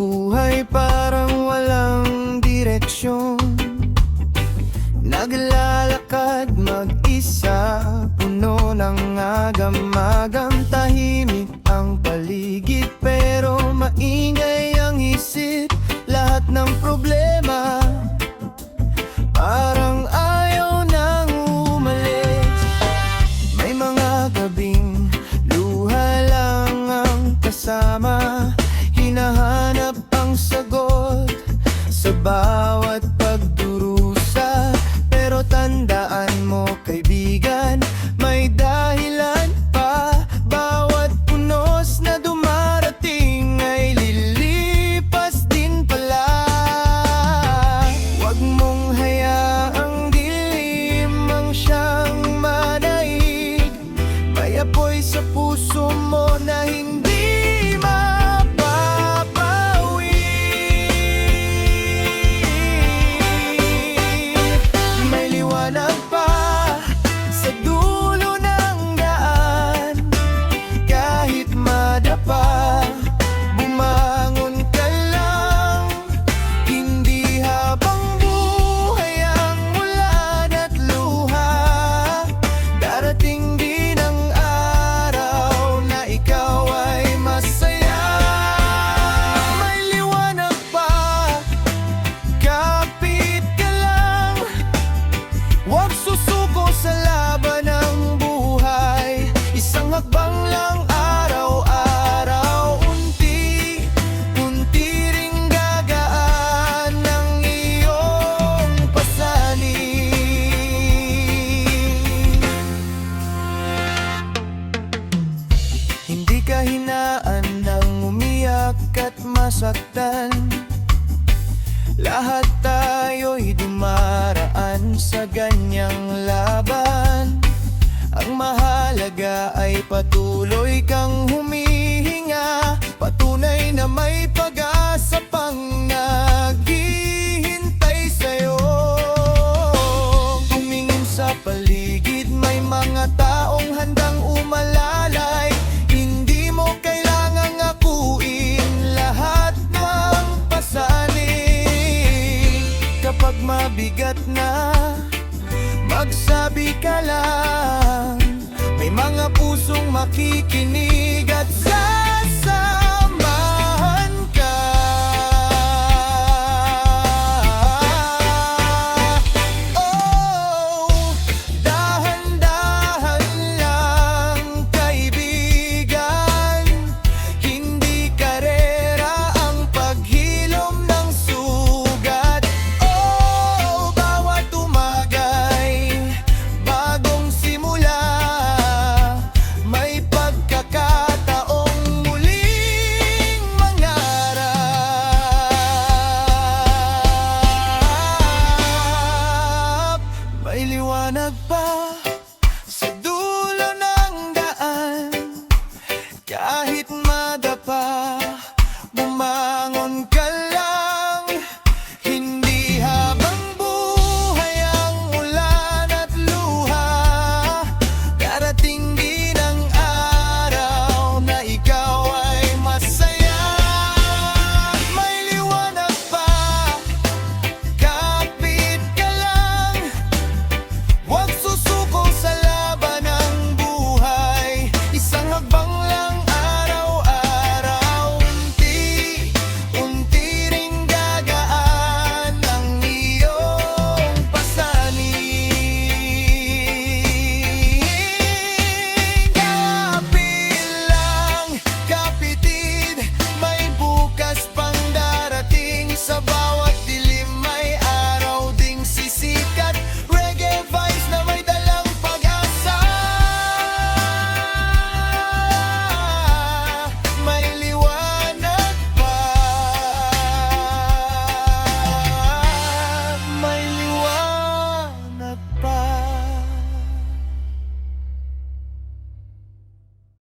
buhay parang walang direksyon. Naglalakad mag-isa, puno ng agam-agam. Tahimik ang paligid pero maingay ang isip. Lahat ng problema parang ayaw nang umalis. May mga gabing luha lang ang kasama. Hinahanap ang sagot sa bawat pagdurusa. Pero tandaan mo kaibigan, may dahilan pa. Bawat punos na dumarating ay lilipas din pala. Huwag mong hayaang dilim ang siyang manaig. May apoy sa puso mo na hindi hakbang lang araw-araw, unti-unti ring gagaan ng iyong pasanin. Hindi ka hinaan ng umiyak at masaktan. Lahat tayo'y dumaraan sa ganyang laban. Ang mahalaga ay patuloy kang humihinga. Patunay na may pag-asa pang naghihintay sa'yo. Tumingin sa paligid, may mga taong handang umalalay. Hindi mo kailangang akuin lahat ng pasanin. Kapag mabigat na, magsabi ka lang. May mga pusong makikinig.